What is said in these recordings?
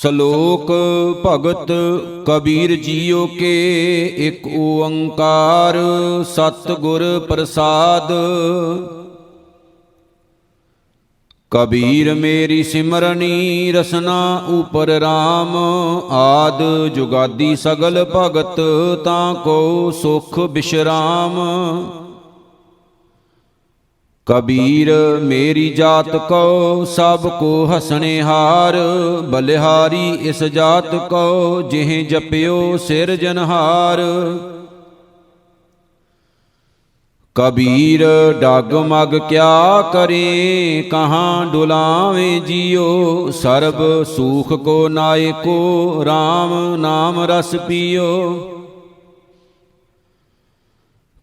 ਸ਼ਲੋਕ ਭਗਤ ਕਬੀਰ ਜੀਓ ਕੇ ਇੱਕ ਓੰਕਾਰ ਸਤਿਗੁਰ ਪ੍ਰਸਾਦ। ਕਬੀਰ ਮੇਰੀ ਸਿਮਰਨੀ ਰਸਨਾ ਉਪਰ ਰਾਮ, ਆਦ ਜੁਗਾਦੀ ਸਗਲ ਭਗਤ ਤਾਂ ਕੋ ਸੁਖ ਬਿਸ਼ਰਾਮ। ਕਬੀਰ ਮੇਰੀ ਜਾਤ ਕਉ ਸਭ ਕੋ ਹਸਣੇ ਹਾਰ, ਬਲਿਹਾਰੀ ਇਸ ਜਾਤ ਕਉ ਜਿਹ ਜਪਿਓ ਸਿਰਜਨਹਾਰ। ਕਬੀਰ ਡਗਮਗ ਕਿਆ ਕਰੇ ਕਹਾਂ ਡੁਲਾਵੇਂ ਜੀਓ, ਸਰਬ ਸੂਖ ਕੋ ਨਾਇਕੋ RAM ਨਾਮ ਰਸ ਪੀਓ।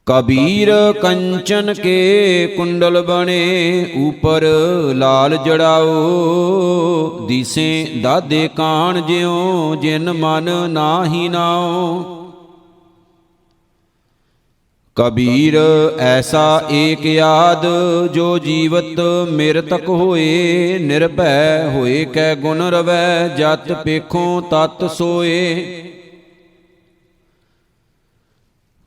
ਕਬੀਰ ਕੰਚਨ ਕੇ ਕੁੰਡਲ ਬਣੇ ਉਪਰ ਲਾਲ ਜੜਾਓ, ਦਿਸੇ ਦਾਦੇ ਕਾਣ ਜਿਉ ਜਿਨ ਮਨ ਨਾਹੀ ਨਾਉ। ਕਬੀਰ ਐਸਾ ਏਕ ਯਾਦ ਜੋ ਜੀਵਤ ਮਿਰਤਕ ਹੋਏ, ਨਿਰਭੈ ਹੋਏ ਕੈ ਗੁਣ ਰਵੈ ਜਤ ਪੇਖੋਂ ਤਤ ਸੋਏ।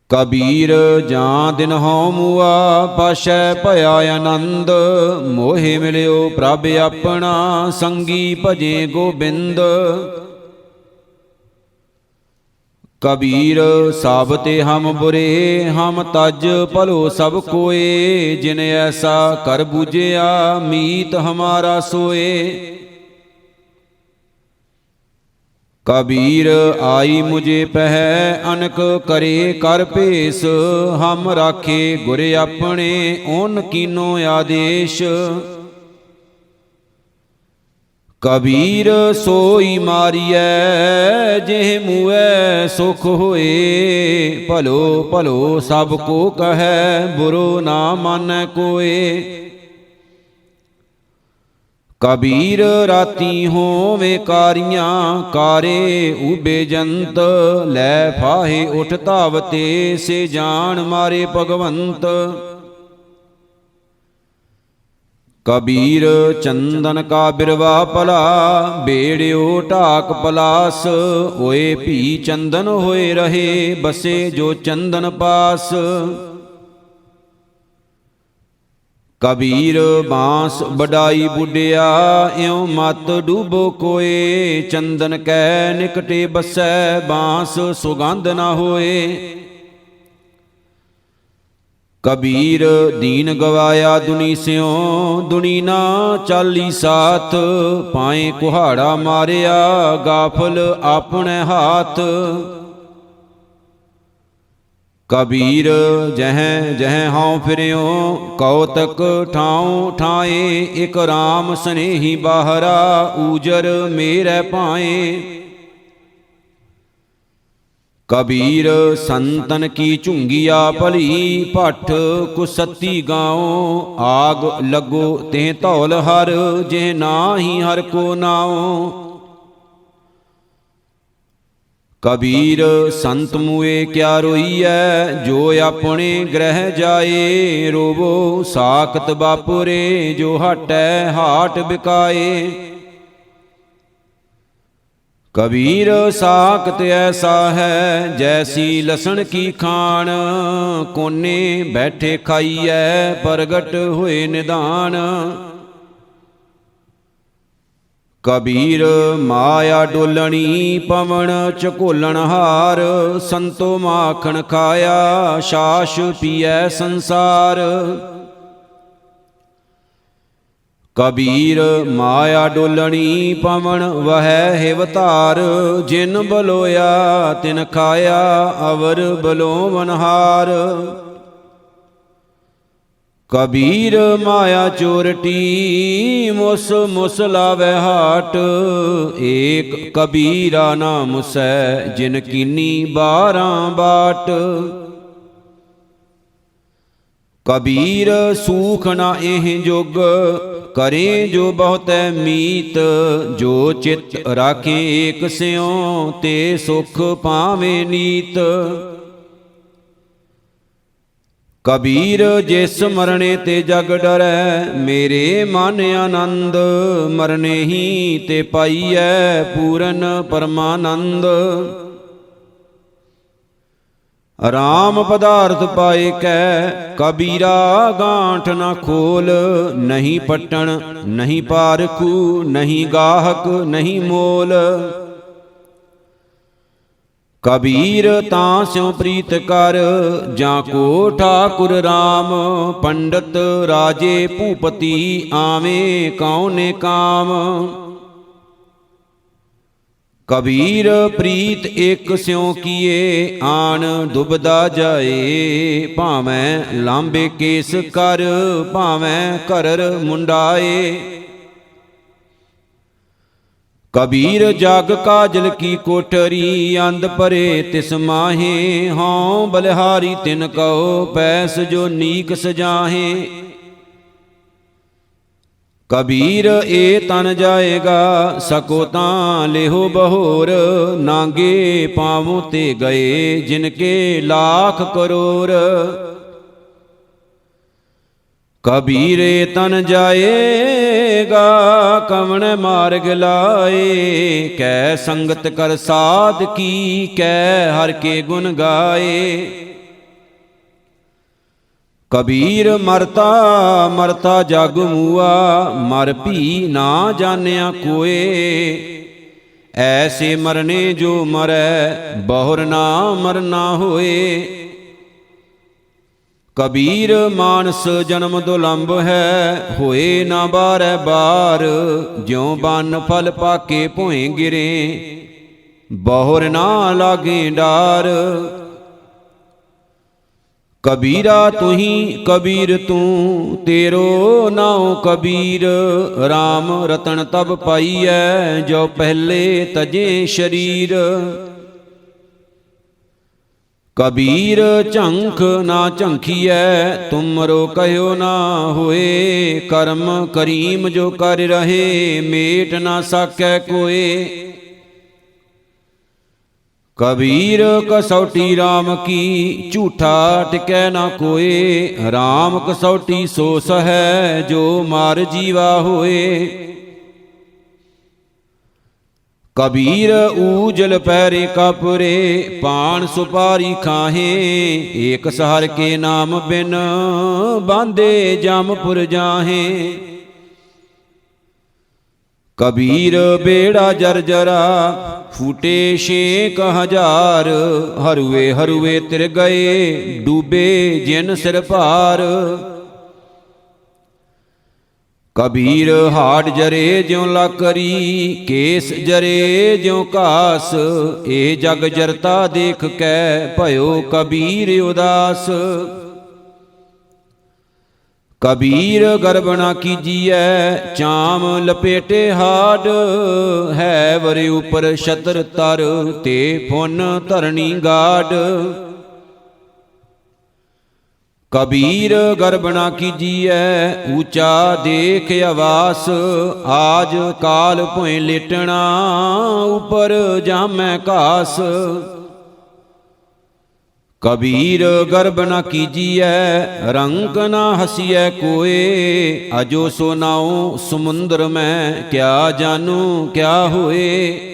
ਕਬੀਰ ਜਾਂ ਦਿਨ ਹਉ ਮੂਆ ਪਾਸ਼ੈ ਭਇਆ ਆਨੰਦ, ਮੋਹਿ ਮਿਲਿਓ ਪ੍ਰਭ ਆਪਣਾ ਸੰਗੀ ਭਜੇ ਗੋਬਿੰਦ। ਕਬੀਰ ਸਾਬਤੇ ਹਮ ਬੁਰੇ ਹਮ ਤਜ ਭਲੋ ਸਭ ਕੋਏ, ਜਿਨ ਐਸਾ ਕਰ ਬੂਝਿਆ ਮੀਤ ਹਮਾਰਾ ਸੋਏ। ਕਬੀਰ ਆਈ ਮੁਝੇ ਪਹਿ ਅਨਕ ਕਰੇ ਕਰ ਭੇਸ, ਹਮ ਰਾਖੇ ਗੁਰ ਆਪਣੇ ਓਨ ਕੀਨੋ ਆਦੇਸ਼। ਕਬੀਰ ਸੋਈ ਮਾਰੀਐ ਜਿਹ ਮੂਐ ਸੁਖ ਹੋਏ, ਭਲੋ ਭਲੋ ਸਭ ਕੋ ਕਹੈ ਬੁਰੋ ਨਾ ਮਾਨੈ ਕੋਏ। ਕਬੀਰ ਰਾਤੀ ਹੋਵੇ ਕਾਰੀਆਂ ਕਾਰੇ ਊਬੇ ਜੰਤ, ਲੈ ਫਾਹੇ ਉਠ ਧਾਵਤੇ ਸੇ ਜਾਣ ਮਾਰੇ ਭਗਵੰਤ। ਕਬੀਰ ਚੰਦਨ ਕਾ ਬਿਰਵਾ ਭਲਾ, ਬੇੜਿਓ ਢਾਕ ਪਲਾਸ, ਹੋਏ ਭੀ ਚੰਦਨ ਹੋਏ ਰਹੇ ਬਸੇ ਜੋ ਚੰਦਨ ਪਾਸ। ਕਬੀਰ ਬਾਂਸ ਵਡਾਈ ਬੁੱਢਿਆ ਇਉ ਮਤ ਡੂਬੋ ਕੋਏ, ਚੰਦਨ ਕੈ ਨਿਕਟੇ ਬਸੈ ਬਾਂਸ ਸੁਗੰਧ ਨਾ ਹੋਏ। ਕਬੀਰ ਦੀਨ ਗਵਾਇਆ ਦੁਨੀ ਸਿਉ ਦੁਨੀ ਨਾ ਚਾਲੀ ਸਾਥ, ਪਾਏ ਕੁਹਾੜਾ ਮਾਰਿਆ ਗਾਫਲ ਆਪਣੇ ਹਾਥ। ਕਬੀਰ ਜਹ ਜਹ ਹਉ ਫਿਰਿਓ ਕੌਤਕ ਠਾਉ ਠਾਏ, ਇਕ RAM ਸਨੇਹੀ ਬਾਹਰਾ ਊਜਰ ਮੇਰੇ ਭਾਏ। ਕਬੀਰ ਸੰਤਨ ਕੀ ਝੁੰਗੀਆ ਭਲੀ, ਭੱਠ ਕੁਸਤੀ ਗਾਉ, ਆਗ ਲੱਗੋ ਤੇ ਧੌਲ ਹਰ ਜੇ ਨਾਹੀ ਹਰ ਕੋ ਨਾਉ। ਕਬੀਰ ਸੰਤ ਮੂਏ ਕਿਆ ਰੋਈਐ ਜੋ ਆਪਣੇ ਗ੍ਰਹਿ ਜਾਏ, ਰੋਵੋ ਸਾਖਤ ਬਾਪੁਰੇ ਜੋ ਹਟੈ ਹਾਟ ਬਿਕਾਏ। ਕਬੀਰ ਸਾਖਤ ਐਸਾ ਹੈ ਜੈਸੀ ਲਸਣ ਕੀ ਖਾਣ, ਕੋਨੇ ਬੈਠੇ ਖਾਈਐ ਪ੍ਰਗਟ ਹੋਏ ਨਿਧਾਨ। ਕਬੀਰ ਮਾਇਆ ਡੋਲਣੀ ਪਵਨ ਝਕੋਲਣ ਹਾਰ, ਸੰਤੋ ਮਾਖਣ ਖਾਇਆ ਛਾਛ ਪੀਐ ਸੰਸਾਰ। ਕਬੀਰ ਮਾਇਆ ਡੋਲਣੀ ਪਵਨ ਵਹੈ ਹਿਵਤਾਰ, ਜਿਨ ਬਲੋਇਆ ਤਿਨ ਖਾਇਆ ਅਵਰ ਬਲੋਵਨਹਾਰ। ਕਬੀਰ ਮਾਇਆ ਚੋਰਟੀ ਮੁਸ ਮੁਸ ਲਾਵੈ ਹਾਟ, ਏਕ ਕਬੀਰਾ ਨਾ ਮੁਸੈ ਜਿਨ ਕੀਨੀ 12 ਬਾਟ। ਕਬੀਰ ਸੂਖ ਨਾ ਇਹ ਜੁਗ ਕਰੇ ਜੋ ਬਹੁਤੈ ਮੀਤ, ਜੋ ਚਿਤ ਰਾਖੇ ਏਕ ਸਿਉ ਤੇ ਸੁਖ ਪਾਵੇ ਨੀਤ। ਕਬੀਰ ਜਿਸ ਮਰਣੇ ਤੇ ਜਗ ਡਰੈ, ਮੇਰੇ ਮਨ ਆਨੰਦ ਮਰਨੇ ਹੀ ਤੇ ਪਾਈਐ ਪੂਰਨ ਪਰਮਾਨੰਦ। ਰਾਮ ਪਦਾਰਥ ਪਾਏ ਕੈ, ਕਬੀਰਾ ਗਾਂਠ ਨਾ ਖੋਲ, ਨਹੀਂ ਪਟਣ ਨਹੀਂ ਪਾਰਖੂ, ਨਹੀਂ ਗਾਹਕ ਨਹੀਂ ਮੋਲ। ਕਬੀਰ ਤਾਂ ਸਿਉ ਪ੍ਰੀਤ ਕਰ, ਜਾਂ ਕੋ ਠਾਕੁਰ ਰਾਮ, ਪੰਡਤ ਰਾਜੇ ਭੂਪਤੀ, ਆਵੇਂ ਕਉਨੇ ਕਾਮ। ਕਬੀਰ ਪ੍ਰੀਤ ਇਕ ਸਿਉ ਕੀਏ, ਆਣ ਦੁਬਦਾ ਜਾਏ, ਭਾਵੇਂ ਲਾਂਬੇ ਕੇਸ ਕਰ, ਭਾਵੇਂ ਘਰਰ ਮੁੰਡਾਏ। ਕਬੀਰ ਜਗ ਕਾਜਲ ਕੀ ਕੋਠਰੀ, ਅੰਧ ਪਰੇ ਤਿਸ ਮਾਹੇ, ਹਉ ਬਲਿਹਾਰੀ ਤਿਨ ਕਉ, ਪੈਸ ਜੋ ਨੀਕ ਸਜਾਹੇ। ਕਬੀਰ ਏ ਤਨ ਜਾਏਗਾ, ਸਕੋ ਤਾਂ ਲਿਹੋ ਬਹੋਰ, ਨਾਂਗੇ ਪਾਵੋਂ ਤੇ ਗਏ, ਜਿਨ ਕੇ ਲਾਖ ਕਰੋੜ। ਕਬੀਰ ਏ ਤਨ ਜਾਏਗਾ, ਕਵਣ ਮਾਰਗ ਲਾਏ, ਕੈ ਸੰਗਤ ਕਰ ਸਾਧ ਕੀ, ਕੈ ਹਰ ਕੇ ਗੁਣ ਗਾਏ। ਕਬੀਰ ਮਰਤਾ ਮਰਤਾ ਜਗ ਮੂਆ, ਮਰ ਭੀ ਨਾ ਜਾਣਿਆ ਕੋਏ, ਐਸੇ ਮਰਨੇ ਜੋ ਮਰੈ, ਬਹੁਰ ਨਾ ਮਰਨਾ ਹੋਏ। ਕਬੀਰ ਮਾਨਸ ਜਨਮ ਦੁਲੰਭ ਹੈ, ਹੋਏ ਨਾ ਬਾਰੈ ਬਾਰ, ਜਿਉ ਬਨ ਫਲ ਪਾਕੇ ਭੋਏ ਗਿਰੇ, ਬਹੁਰ ਨਾ ਲਾਗੇ ਡਾਰ। ਕਬੀਰਾ ਤੁਹੀ ਕਬੀਰ ਤੂੰ, ਤੇਰੋ ਨਾਉ ਕਬੀਰ, RAM ਰਤਨ ਤਬ ਪਾਈਐ, ਜੋ ਪਹਿਲੇ ਤਜੇ ਸ਼ਰੀਰ। ਕਬੀਰ ਝੰਖ ਨਾ ਝੰਖੀਐ, ਤੁਮਰੋ ਕਹਿਓ ਨਾ ਹੋਏ, ਕਰਮ ਕਰੀਮ ਜੋ ਕਰ ਰਹੇ, ਮੇਟ ਨਾ ਸਾਕੈ ਕੋਏ। ਕਬੀਰ ਕਸੌਟੀ RAM ਕੀ, ਝੂਠਾ ਟਿਕੈ ਨਾ ਕੋਏ, RAM ਕਸੌਟੀ ਸੋ ਸਹੈ, ਜੋ ਮਾਰ ਜੀਵਾ ਹੋਏ। ਕਬੀਰ ਊਜਲ ਪੈਰੇ ਕਪਰੇ, ਪਾਨ ਸੁਪਾਰੀ ਖਾਹੇ, ਏਕ ਸਹਰ ਕੇ ਨਾਮ ਬਿਨ, ਬਾਂਧੇ ਜਮਪੁਰ ਜਾਹੇ। ਕਬੀਰ ਬੇੜਾ ਜਰਜਰਾ, ਫੂਟੇ 6,000, ਹਰੂਏ ਹਰੂਏ ਤਿਰ ਗਏ, ਡੂਬੇ ਜਿਨ ਸਿਰ ਭਾਰ। ਕਬੀਰ ਹਾੜ ਜਰੇ ਜਿਉ ਲਾਕਰੀ, ਕੇਸ ਜਰੇ ਜਿਉ ਘਾਸ, ਏ ਜਗ ਜਰਤਾ ਦੇਖ ਕੈ, ਭਇਓ ਕਬੀਰ ਉਦਾਸ। ਕਬੀਰ ਗਰਬ ਨਾ ਕੀਜੀਐ, ਚਾਮ ਲਪੇਟੇ ਹਾਡ, ਹੈ ਵਰੇ ਉਪਰ ਛਤਰ ਤਰ, ਤੇ ਫੁਨ ਧਰਣੀ ਗਾਡ। ਕਬੀਰ ਗਰਬ ਨਾ ਕੀਜੀਐ, ਊਚਾ ਦੇਖ ਆਵਾਸ, ਆਜ ਕਾਲ ਭੋਏ ਲੇਟਣਾ, ਉਪਰ ਜਾਮੈ ਘਾਸ। ਕਬੀਰ ਗਰਬ ਨਾ ਕੀਜੀਐ, ਰੰਕ ਨਾ ਹਸੀਐ ਕੋਏ, ਅਜੋ ਸੋ ਨਾਉ ਸਮੁੰਦਰ ਮੈਂ, ਕਿਆ ਜਾਨੂ ਕਿਆ ਹੋਏ।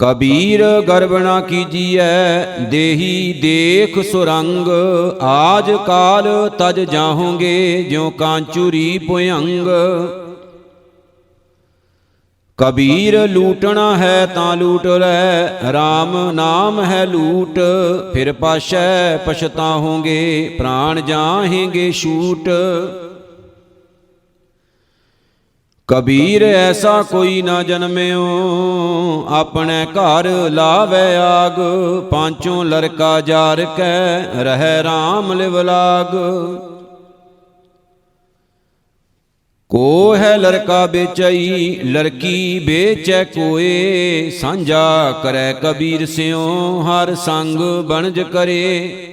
ਕਬੀਰ ਗਰਬ ਨਾ ਕੀਜੀਐ, ਦੇਹੀ ਦੇਖ ਸੁਰੰਗ, ਆਜ ਕਾਲ ਤਜ ਜਾਹੋਗੇ, ਜਿਉ ਕਾਂਚੂਰੀ ਭੁਯੰਗ। ਕਬੀਰ ਲੂਟਣਾ ਹੈ ਤਾਂ ਲੂਟ ਲੈ, RAM ਨਾਮ ਹੈ ਲੂਟ, ਫਿਰ ਪਾਸ਼ੈ ਪਛਤਾਹੋਗੇ, ਪ੍ਰਾਣ ਜਾਹੇਂਗੇ ਛੂਟ। ਕਬੀਰ ਐਸਾ ਕੋਈ ਨਾ ਜਨਮਿਓ, ਆਪਣੇ ਘਰ ਲਾਵੈ ਆਗ, ਪਾਂਚੋਂ ਲੜਕਾ ਜਾਰ ਕੈ, ਰਹਿ RAM ਲਿਵ ਲਾਗ। ਕੋ ਹੈ ਲੜਕਾ ਵੇਚਈ, ਲੜਕੀ ਵੇਚੈ ਕੋਏ, ਸਾਂਝਾ ਕਰੈ ਕਬੀਰ ਸਿਉ, ਹਰ ਸੰਗ ਬਣਜ ਕਰੇ।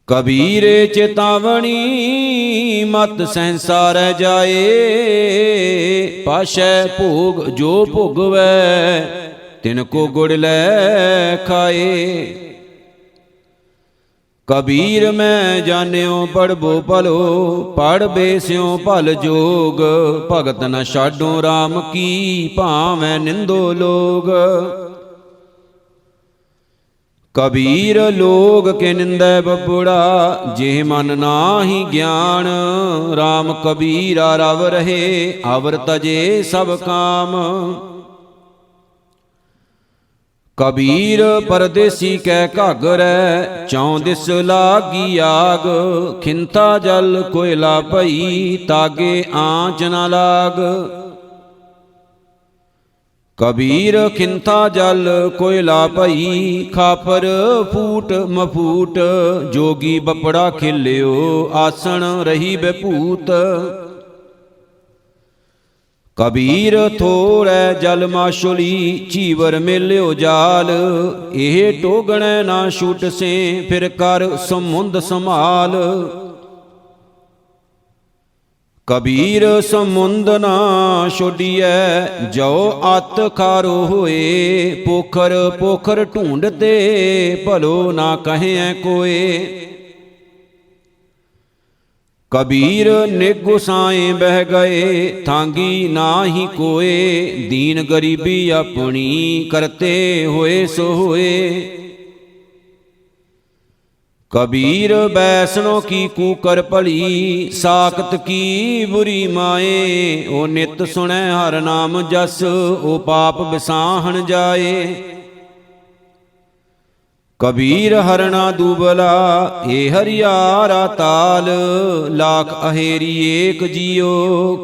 ਕਬੀਰ ਚੇਤਾਵਣੀ ਮਤ ਸੰਸਾਰੈ ਜਾਏ, ਪਾਸ਼ੈ ਭੋਗ ਜੋ ਭੋਗਵੈ, ਤਿਨ ਕੋ ਗੁੜ ਲੈ ਖਾਏ। कबीर मैं जान्यो पढ़बो भलो, पढ़ बेस्यो भल जोग। भगत न छाडो राम की, भावै निंदो लोग। कबीर लोग के निंदै बबुड़ा, जेह मन नाहि ज्ञान। राम कबीरा रव रहे, अवर तजे सब काम। कबीर परदेसी कै घागरै, चौं दिस लागी आग। खिंता जल कोयला भई, तागे आँच न लाग। कबीर खिंता जल कोयला भई, खापर फूट मफूट। जोगी बपड़ा खिल्यो, आसन रही बेभूत। कबीर थोड़ै जल माशुली, चीवर मेल्यो जाल। एह टोगणै ना छूट से, फिर कर समुंद संभाल। कबीर समुंद ना छोड़िए, जो अत खारो होए। पोखर पोखर ढूंढते, भलो ना कहें कोय। कबीर निगुसाए बह गए, थांगी नाही कोय। दीन गरीबी अपनी, करते होए सो होए। कबीर बैसनों की कूकर भली, साकत की बुरी माए। ओ नित सुनै हर नाम जस, ओ पाप बिसाहन जाए। कबीर हरना दूबला, ए हरियारा ताल। लाख अहेरी एक जियो,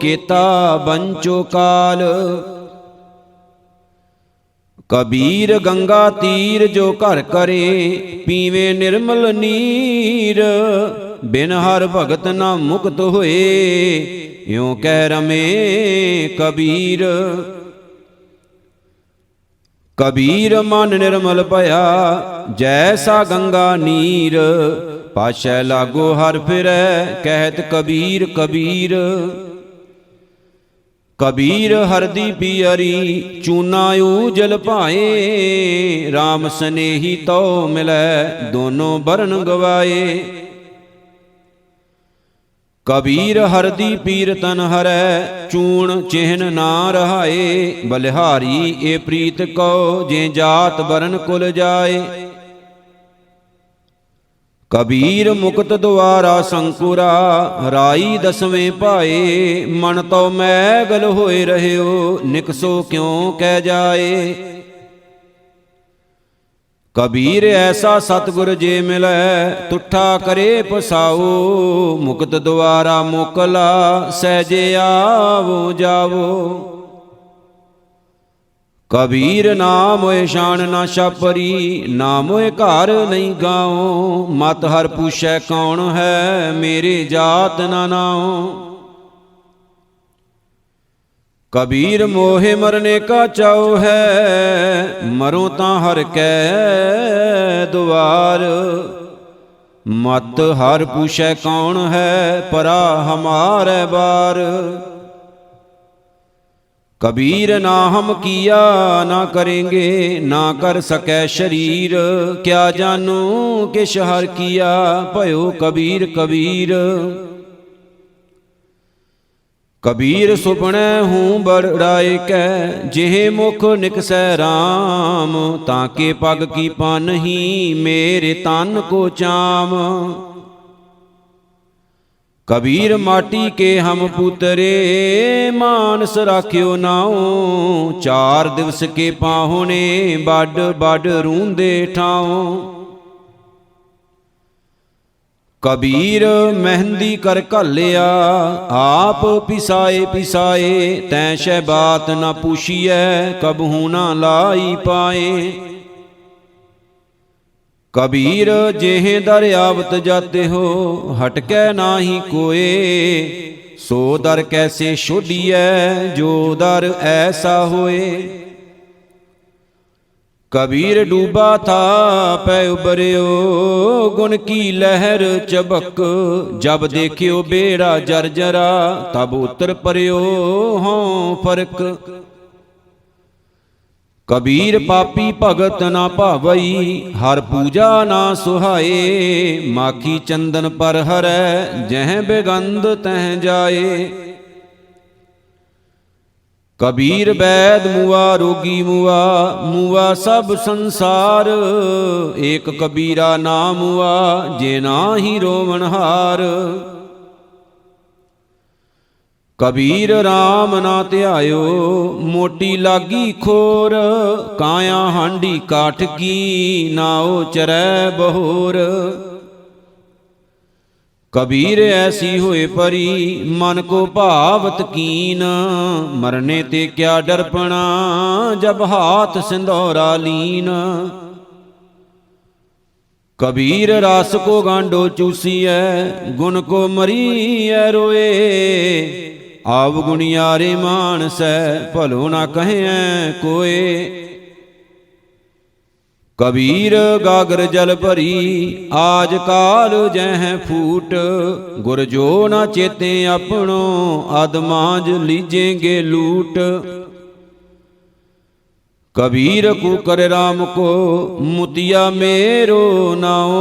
केता बंचो काल। कबीर गंगा तीर जो घर करे, पीवे निर्मल नीर। बिन हर भगत न मुक्त होए, यों कह रमे कबीर। कबीर मन निर्मल भया, जैसा गंगा नीर। पाछै लागो हर फिरै, कहत कबीर कबीर। कबीर हरदी पियरी, चूना ऊजल भाए। राम स्नेही तो मिलै, दोनों बरन गवाए। कबीर हरदी पीर तन हरै, चूण चिन्ह ना रहाए। बलिहारी ए प्रीत को, जे जात बरन कुल जाए। कबीर मुक्त द्वारा संकुरा, राई दसवें पाए। मन तो मैगल होए रह्यो, निकसो क्यों कह जाए। कबीर ऐसा सतगुर जे मिलै, तुठा करे पसाओ। मुक्त द्वारा मोकला, सहजे आवो जावो। कबीर ना मोए शान ना छापरी, ना मोए घर नहीं गाओ। मत हर पूछै कौन है, मेरे जात ना नाओ। कबीर मोहे मरने का चाओ है, मरो ता हर कै द्वार। मत हर पूछै कौन है, परा हमारे बार। कबीर ना हम किया ना करेंगे, ना कर सकै शरीर। क्या जानू किश हर किया, भयो कबीर कबीर। कबीर सुपनै हूँ बड़ाए कै, जेह मुख निकसै राम। ताके पग की पानही, मेरे तन को चाम। कबीर माटी के हम पुतरे, मानस राख्यो नाओ। चार दिवस के पाहुने, बड़ बड़ रूंदे ठाओ। कबीर मेहंदी कर घालिया, आप पिसाए पिसाए। तैं शै बात न पूछिए, कबहू न लाई पाए। कबीर जेह दरियावत जाते हो, हटकै नाही कोय। सो दर कैसे छोड़िए, जो दर ऐसा होए। कबीर डूबा था पै उबरियो, गुण की लहर चबक। जब देखियो बेड़ा जर्जरा, तब उतर परियो हों फर्क। ਕਬੀਰ ਪਾਪੀ ਭਗਤ ਨਾ ਭਾਵਈ, ਹਰ ਪੂਜਾ ਨਾ ਸੁਹਾਏ। ਮਾਖੀ ਚੰਦਨ ਪਰ ਹਰੈ, ਜਹ ਬੇਗੰਧ ਤਹ ਜਾਏ। ਕਬੀਰ ਬੈਦ ਮੁਆ ਰੋਗੀ ਮੁਆ, ਮੁਆ ਸਭ ਸੰਸਾਰ। ਏਕ ਕਬੀਰਾ ਨਾ ਮੁਆ, ਜੇ ਨਾਹੀ ਰੋਵਣ ਹਾਰ। ਕਬੀਰ RAM ਨਾ ਧਿਆਇਓ, ਮੋਟੀ ਲਾਗੀ ਖੋਰ। ਕਾਇਆ ਹਾਂਡੀ ਕਾਠ ਕੀ, ਨਾਉ ਚਰੈ ਬਹੋਰ। ਕਬੀਰ ਐਸੀ ਹੋਏ ਪਰੀ, ਮਨ ਕੋ ਭਾਵਤ ਕੀਨ। ਮਰਨੇ ਤੇ ਕਿਆ ਡਰਪਣਾ, ਜਬ ਹਾਥ ਸਿੰਧੌਰਾ ਲੀਨ। ਕਬੀਰ ਰਸ ਕੋ ਗਾਂਡੋ ਚੂਸੀਐ, ਗੁਣ ਕੋ ਮਰੀਐ ਰੋਏ। ਆਵ ਗੁਣਿਆਰੇ ਮਾਨਸੈ, ਭਲੋ ਨਾ ਕਹਿਐ ਕੋਏ। ਕਬੀਰ ਗਾਗਰ ਜਲ ਭਰੀ, ਆਜ ਕਾਲ ਜਹ ਫੂਟ। ਗੁਰ ਜੋ ਨਾ ਚੇਤੇ ਆਪਣੋ, ਅਦਮਾਜ ਲੀਜੇਂਗੇ ਲੂਟ। कबीर कुकर राम को मुतिया मेरो नाओ,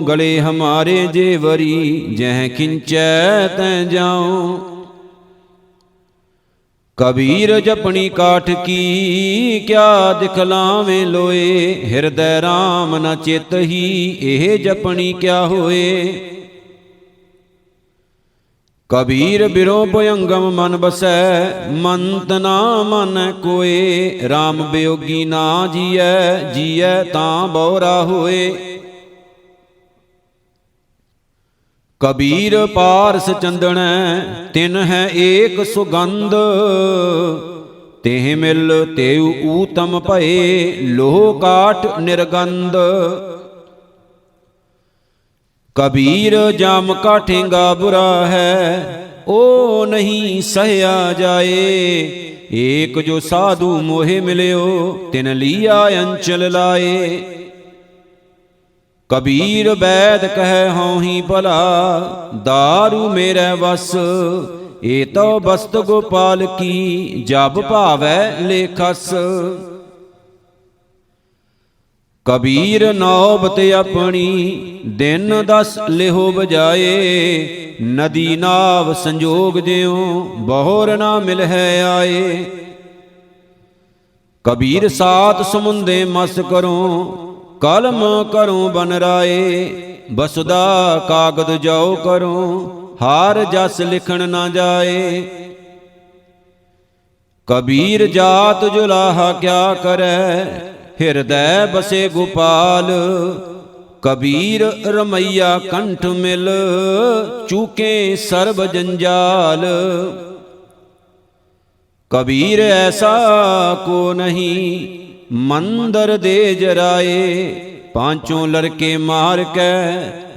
गले हमारे जेवरी जह खिंचै तै जाओ। कबीर जपनी काठ की क्या दिखलावे लोए, हृदय राम न चित ही एह जपनी क्या होए। कबीर बिरो भयंगम मन बसै, मंत ना मन कोए। राम वियोगी ना जियै, जियै तां बौरा होए। कबीर पारस चंदन तिन है एक सुगंध, तेह मिल तेउ ऊतम भये, लोह काठ निर्गंध। कबीर जाम का ठेंगा बुरा है, ओ नहीं सहया जाए। एक जो साधु मोहे मिल्यो, तिन लिया अंचल लाए। कबीर बैद कह हूँ ही भला, दारू मेरे बस। ए तो बस्त गोपाल की, जब भावै लेखस। कबीर नौबत अपनी दिन 10 लिहो बजाए, नदी नाव संजोग ज्यों बहोर ना मिल है आए। कबीर 7 समुंदे मस करो, कलम करो बन राए। बसुदा कागद जाओ करो, हार जस लिखण ना जाए। कबीर जात जुलाहा क्या करे, हृदय बसे गोपाल। कबीर रमैया कंठ मिल, चूके सर्ब जंजाल। कबीर ऐसा को नहीं, मंदर दे जराए। पांचों लड़के मार के,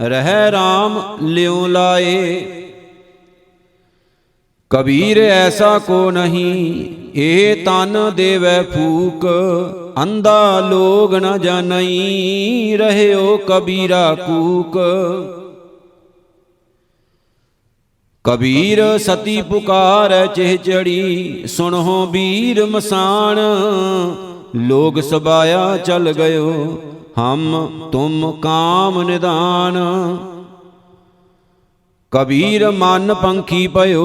रह राम ल्यों लाए। कबीर ऐसा को नहीं, ए तन देवै फूक। अंधा लोग न जानई, रह्यो कबीरा कूक। कबीर सती पुकार चेहचड़ी, सुनहो बीर मसान। लोग सबाया चल गयो, हम तुम काम निदान। कबीर मन पंखी पयो,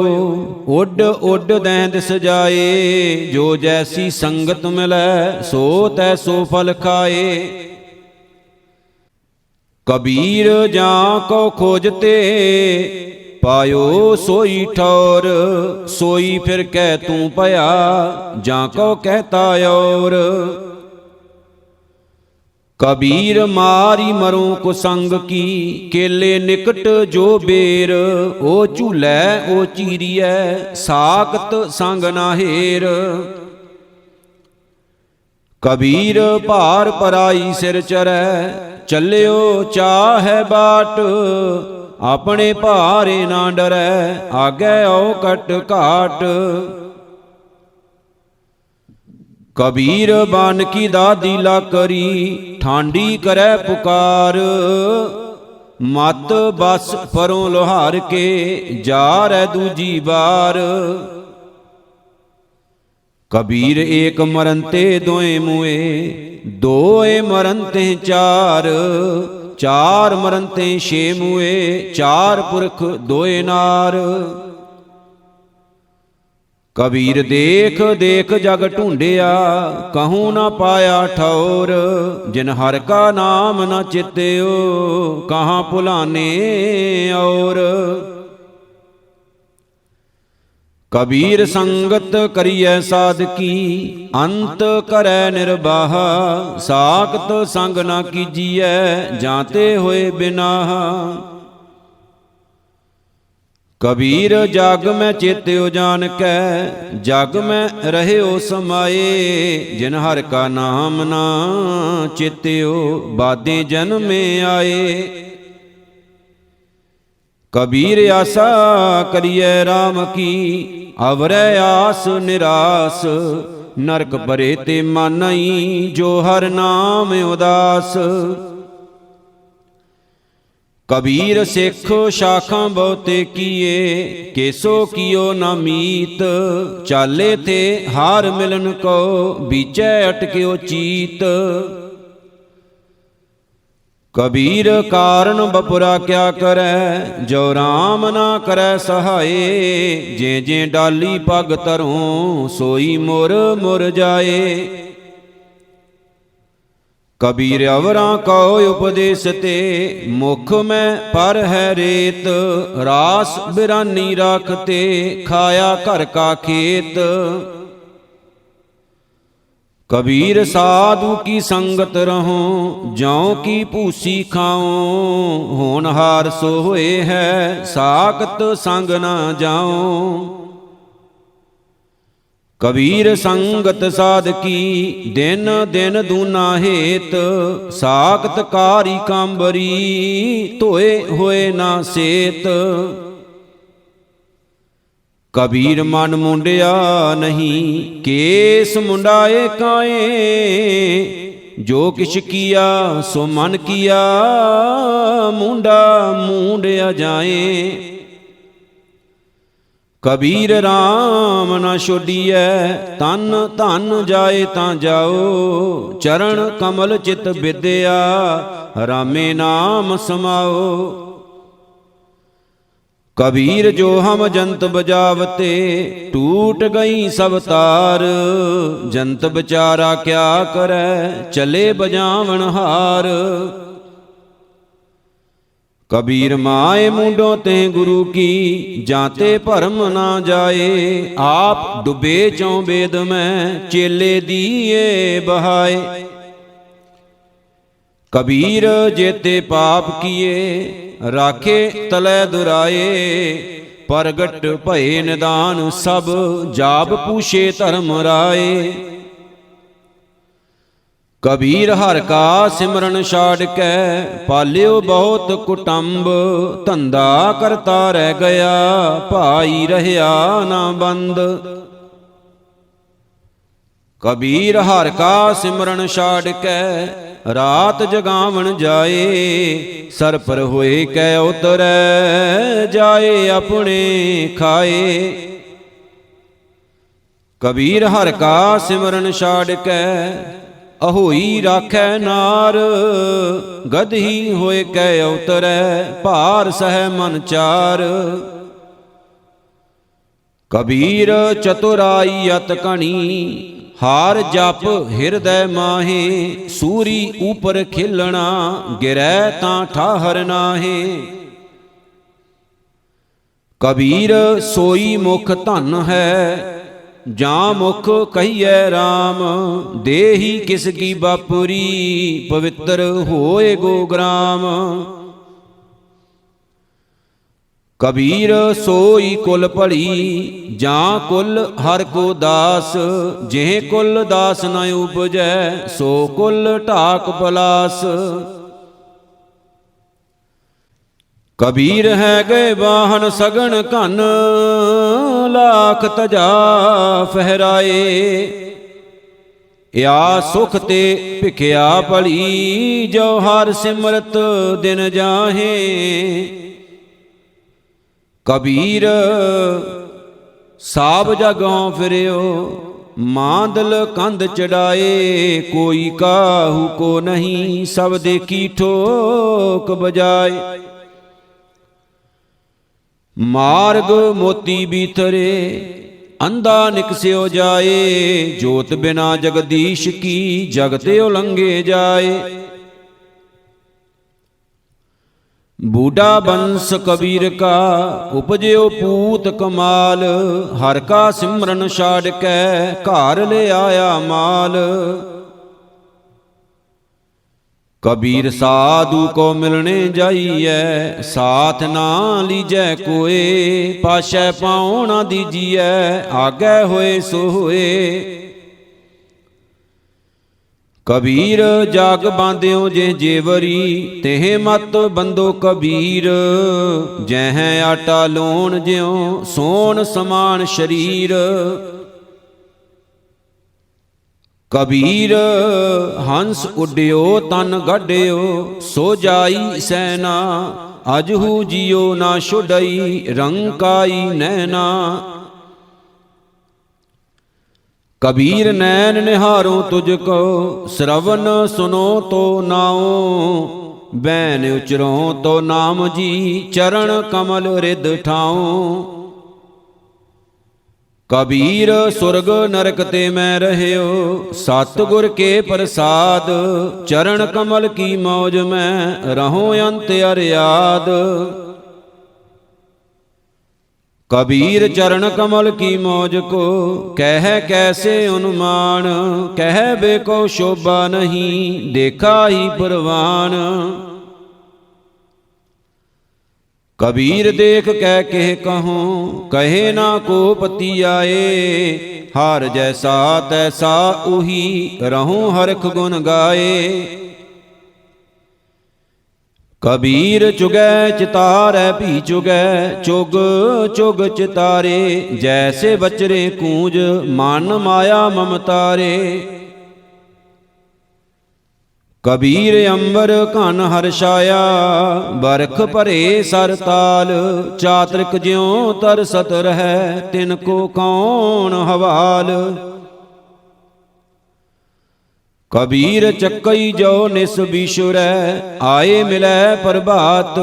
उड उड दैंद सजाए। जो जैसी संगत मिलै, सो तैसो फल खाए। कबीर जां को खोजते, पायो सोई ठौर। सोई फिर कह तू पया, जां को कहता और। कबीर मारी मरो कुसंग की, केले निकट जो बेर। ओ झूलै ओ चीरियै, साकत संग ना हेर। कबीर भार पराई सिर चरै, चल्यो चाहे बाट। अपने भारे ना डरै, आगे आओ कट घाट। कबीर बान की दादी ला करी, ठांडी करे पुकार। मत बस परों लोहार के, जा रै दूजी बार। कबीर एक मरन ते दोए मुए, दोए मरन ते चार, चार मरन ते छे मुए, चार पुरख दोए नार। कबीर देख देख जग ढूंढिया, कहूँ न पाया ठौर, जिन हर का नाम न चित्यो, कहाँ भुलाने और। कबीर संगत करिए साधकी, अंत करे निर्वाह, साखत संग न कीजिए, जाते होए बिनाह। कबीर जग में चेत्यो जान कै, जग में रह्यो समाए, जिन हर का नाम ना चेत्यो, बादे जन्मे आए। कबीर आशा करिए राम की, अवरै आस निरास, नरक परे ते मानई, जो हर नाम उदास। कबीर सिख शाखां बहुते किए, केसो कियो न मीत, चाले थे हार मिलन को, बीचै अटक्यो चीत। कबीर कारण बपुरा क्या करे, जो राम ना करे सहाय, जे जे डाली पग धरूं, सोई मुर मुर जाए। कबीर अवरां कहो उपदेश ते, मुख में पर है रेत, रास बिरानी राखते, खाया घर का खेत। कबीर साधु की संगत रहो, ज्यों की पूसी खाऊं, होनहार सो होए है, साखत संग न जाऊं। कबीर संगत साधकी, दिन दिन दूना हेत, साखत कारी कांबरी, धोए होए ना सेत। कबीर मन मुंडिया नहीं, केस मुंडाए काए, जो किछ किया सो मन किया, मुंडा मुंडिया जाए। कबीर राम न छोड़िए, तन धन जाए तां जाओ, चरण कमल चित विद्या, रामे नाम समाओ। कबीर जो हम जंत बजावते, टूट गई सब तार, जंत बेचारा क्या करे, चले बजावन हार। कबीर माए मुंडो ते गुरु की, जाते भरम ना जाए, आप डुबे चौं बेद में, चेले दिए बहाए। कबीर जेते पाप किए, राखे तलै दुराए, प्रगट भये निदान सब, जाप पूछे धर्म राए। कबीर हर का सिमरन छाड़ कै, पालियो बहुत कुटुंब, धंधा करता रह गया, भाई रहया ना बंद। कबीर हर का सिमरन छाड़ कै, रात जगावन जाए, सर पर होए कै उतरै, जाए अपने खाए। कबीर हर का सिमरन छाड़ कै, अहोई राखै नार, गदही होए कै उतरै, भार सह मन चार। कबीर चतुराई अत कणी, हार जप हिरदय माहे, सूरी ऊपर खिलना, गिरै तां ठाहर नाहे। कबीर सोई मुख धन है, जां मुख कहिए राम, देही किसकी बापुरी, पवित्र होए गो ग्राम। कबीर सोई कुल भली, जां कुल हर को दास, जेह कुल दास न उपजै, सो कुल ढाक पलास। कबीर है गए वाहन सगन घन, लाख तजा फहराए, या सुख ते भिखिया भली, जो हर सिमरत दिन जाहे। कबीर साब जगों फिरियो, मांदल कंध चढ़ाए, कोई काहू को नहीं, सब देखी ठोक बजाए। मार्ग मोती बीतरे, अंधा निकस्यो जाए, जोत बिना जगदीश की, जगते उलंघे जाए। बूढ़ा बंस कबीर का, उपजो पूत कमाल, हर का सिमरन छाड़ कै, घर ले आया माल। कबीर साधु को मिलने जाइए, साथ ना लीजै कोए, पाशै पाँव ना दीजिए, आगे होए सो होए। कबीर जाग बांध्यो जे जेवरी, तेह मत बंदो कबीर, जह आटा लोण ज्यों, सोन समान शरीर। कबीर हंस उड्यो तन गढ़्यो, सो जाई सैना, अजहू जियो ना छुडई, रंकाई नैना। कबीर नैन निहारो तुझको, श्रवण सुनो तो नाओ, बैन उचरो तो नाम जी, चरण कमल रिद ठाओ। कबीर सुरग नरक ते मैं रह्यो, सतगुर के प्रसाद, चरण कमल की मौज में, रहो अंत अरियाद। कबीर चरण कमल की मौज को, कह कैसे अनुमान, कह बे को शोभा नहीं, देखा ही परवान। कबीर देख कह के कहूँ, कहे ना को पति आए, हार जैसा तैसा उही, रहूं हरख गुण गाए। कबीर चुगै चितारै भी चुगै, चुग चुग चितारे, जैसे बचरे कूंज, मन माया ममतारे। कबीर अंबर घन हर्षाया, बरख भरे सर ताल, चातरिक ज्यों तरसत रहै, तिनको कौन हवाल। कबीर चक्कई जो निस बिछुरै, आए मिलै प्रभात,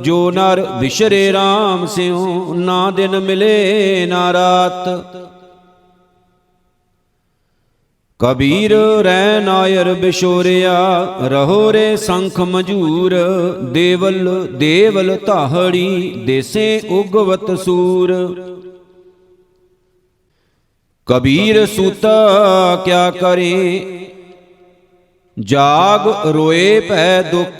जो नर बिछरे राम स्यों, ना दिन मिले ना रात। कबीर रै नायर बिछोरिया, रहो रे संख मजूर, देवल देवल ताहड़ी, देसे उगवत सूर। कबीर सूता क्या करे, जाग रोए पै दुख,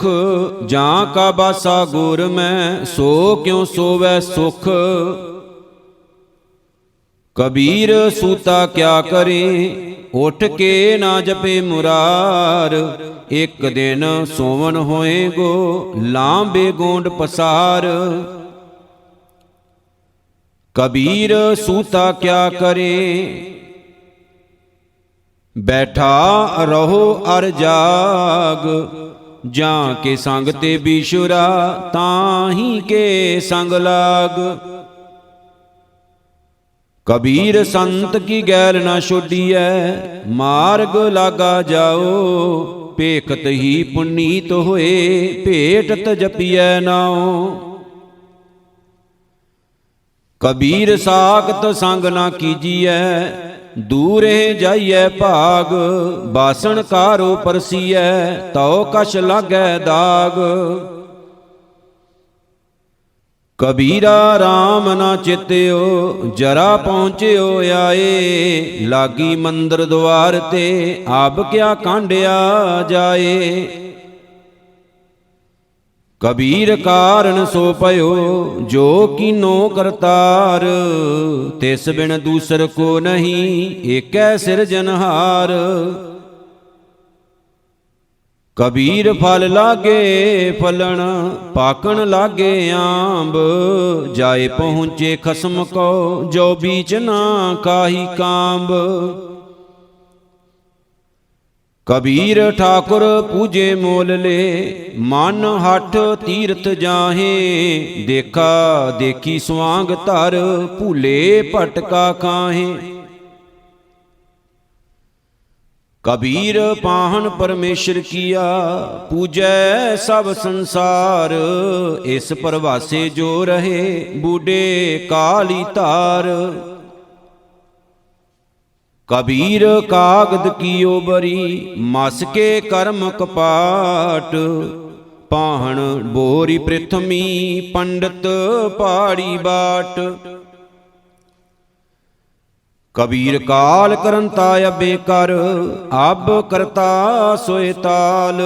जां का बासा गुर में, सो क्यों सोवै सुख। कबीर सूता क्या करे, उठ के ना जपे मुरार, एक दिन सोवन होएगो, लांबे गोंड पसार। कबीर सूता क्या करे, बैठा रहो अर जाग, जां के संग ते बिछुरा, ताही के संग लाग। कबीर संत की गैल न छोड़िए, मार्ग लागा जाओ, पेखत ही पुनीत होए, भेटत जपिए नाओ। कबीर साखत संग ना कीजिए, दूरे जाइए भाग, बासन कारो परसीए, तो कछ लागै दाग। कबीरा राम ना चित्यो, जरा पहुँच्यो आए, लागी मंदिर द्वार ते, अब क्या कांडिया जाए। कबीर कारण सो पयो, जो कीनो करतार, तिस बिन दूसर को नहीं, एकै सिरजनहार। कबीर फल लागे फलन, पाकन लागे आंब, जाए पहुँचे खसम को, जो बीच ना काहि कांब। कबीर ठाकुर पूजे मोल ले, मन हठ तीर्थ जाहे, देखा देखी स्वांग तर, भूले भटका काहे। कबीर पाहन परमेश्वर किया, पूजै सब संसार। इस परवासे जो रहे, बूढ़े काली तार। कबीर कागद कियो बरी, मस के कर्म कपाट। पाहन बोरी पृथ्वी, पंडित पाड़ी बाट। कबीर काल करंता अबे कर, अब करता सोए ताल।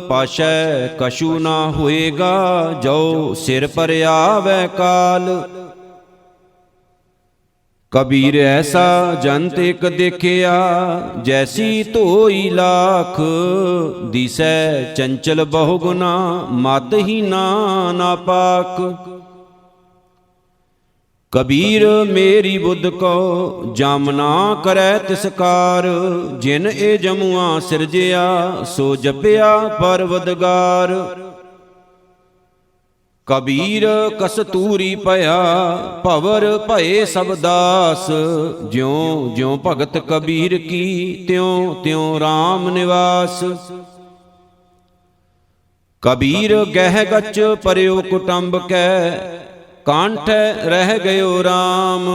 पाशै कछु ना होएगा, जो सिर पर आवे काल। कबीर ऐसा जंत एक देखिया, जैसी धोई लाख। दिसै चंचल बहुगुना, मत ही ना पाक। कबीर मेरी बुद्ध को, जम ना करै तिसकार। जिन ए जमुआ सिरजिया, सो जपिया परवदगार। कबीर कस्तूरी पया, भवर भये सब दास। ज्यों ज्यों भगत कबीर की, त्यों त्यों राम निवास। कबीर गह गच परयो कुटुंब कै, कांठ रह गयो राम।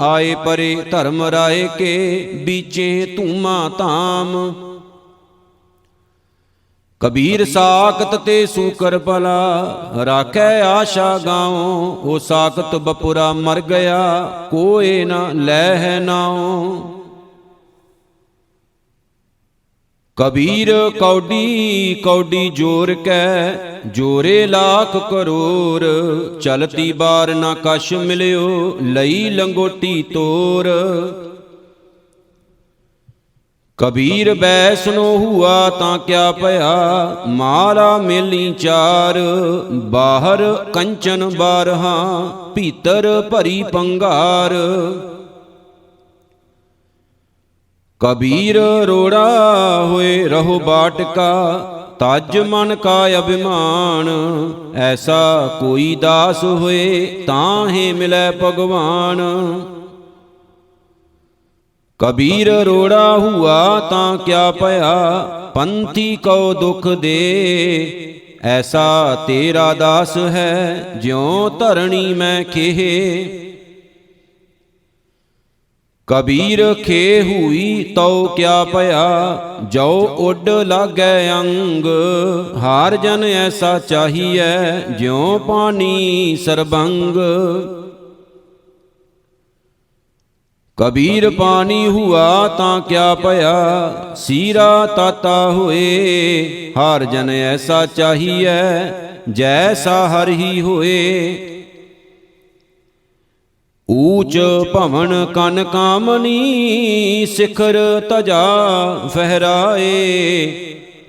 आए परे धर्म राय के, बीचे धूमा धाम। कबीर साकत ते सूकर भला, राखै आशा गाँव। ओ साकत बपुरा मर गया, कोई न लह नाओ। कबीर कौडी कौडी जोर कै, जोरे लाख करोड़। चलती बार ना कश मिलियो, लई लंगोटी तोर। कबीर बैसनो हुआ तां क्या पया, माला मेली चार। बाहर कंचन बारहा, भीतर भरी पंगार। कबीर रोड़ा होए रहो बाटका, तज मन का अभिमान। ऐसा कोई दास होए, ताहे मिलै भगवान। कबीर रोड़ा हुआ तां क्या पया, पंथी को दुख दे। ऐसा तेरा दास है, ज्यों धरणी में खेहे। कबीर खे हुई तो क्या पया, जो उड लागै अंग। हार जन ऐसा चाहिए, ज्यों पानी सरबंग। कबीर पानी हुआ तां क्या पया, सीरा ताता होए। हार जन ऐसा चाहिए, जैसा हर ही होए। ऊच भवन कन कामनी, शिखर तजा फहराए।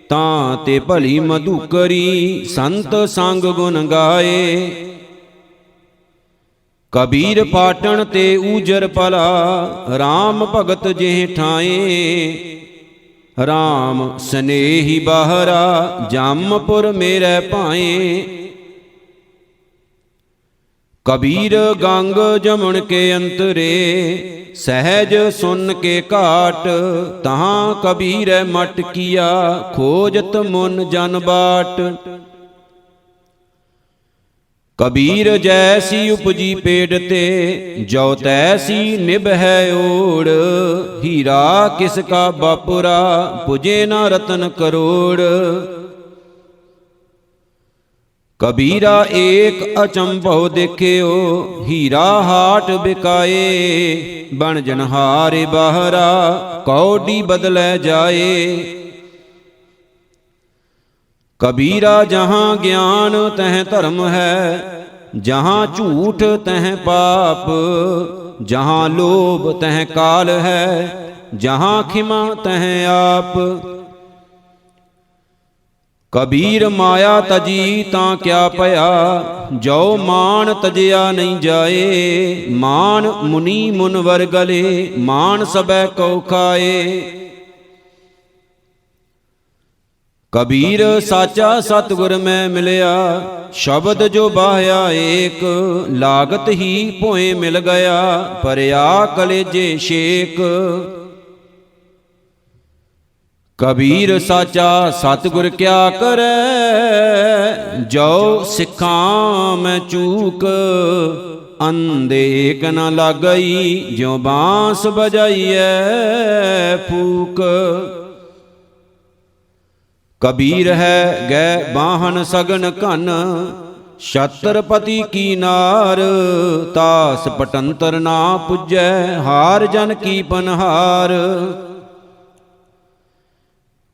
तां ते भली मधुकरी, संत संग गुण गाए। कबीर पाटन ते ऊजर पला, राम भगत जेह ठाए। राम स्नेही बाहरा, जामपुर मेरे पाए। कबीर गंग जमुन के अंतरे, सहज सुन के घाट। तहाँ कबीर मट किया, खोजत मुन जन बाट। कबीर जैसी उपजी पेड़ ते, जो तैसी निभै ओड़। हीरा किसका बापुरा, पुजे न रतन करोड़। कबीरा एक अचंभव देखियो, हीरा हाट बिकाए। बन जनहारे बाहरा, कौडी बदलै जाए। कबीरा जहाँ ज्ञान तह धर्म है, जहाँ झूठ तह पाप। जहाँ लोभ तह काल है, जहाँ खिमा तह आप। कबीर माया तजी तां क्या पया, जो मान तजिया नहीं जाए। मान मुनि मुनवर गले, मान सबै को खाए। कबीर साचा सतगुर में मिलया, शब्द जो बाह्या एक। लागत ही पोए मिल गया, परया कलेजे शेक। ਕਬੀਰ ਸਾਚਾ ਸਤਿਗੁਰ ਕਿਆ ਕਰੈ, ਜੋ ਸਿੱਖਾਂ ਮੈਂ ਚੂਕ। ਅੰਧੇਕ ਨ ਲਾਗਈ, ਜਿਉ ਬਾਂਸ ਬਜਾਈਐ ਫੂਕ। ਕਬੀਰ ਹੈ ਗੈ ਬਾਹਨ ਸਗਨ ਘਨ, ਛਤਰਪਤੀ ਕੀ ਨਾਰ। ਤਾਸ ਪਟੰਤਰ ਨਾ ਪੁੱਜੈ, ਹਾਰ ਜਨ ਕੀ ਪਨਹਾਰ।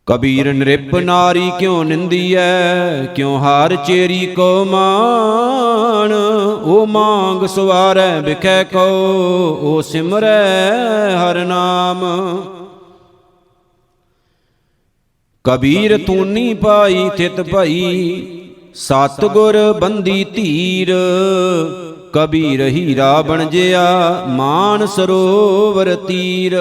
ਕਬੀਰ ਨ੍ਰਿਪ ਨਾਰੀ ਕਿਉ ਨਿੰਦੀਐ, ਕਿਉ ਹਾਰ ਚੇਰੀ ਕੋ ਮਾਣ। ਓ ਮੰਗ ਸਵਾਰੈ ਬਿਖੈ ਕੋ, ਓ ਸਿਮਰੈ ਹਰਿ ਨਾਮ। ਕਬੀਰ ਤੂਨੀ ਪਾਈ ਥਿਤ ਭਈ, ਸਤਿਗੁਰ ਬੰਦੀ ਧੀਰ। ਕਬੀਰ ਹੀਰਾ ਬਣਜਿਆ, ਮਾਨ ਸਰੋਵਰ ਤੀਰ।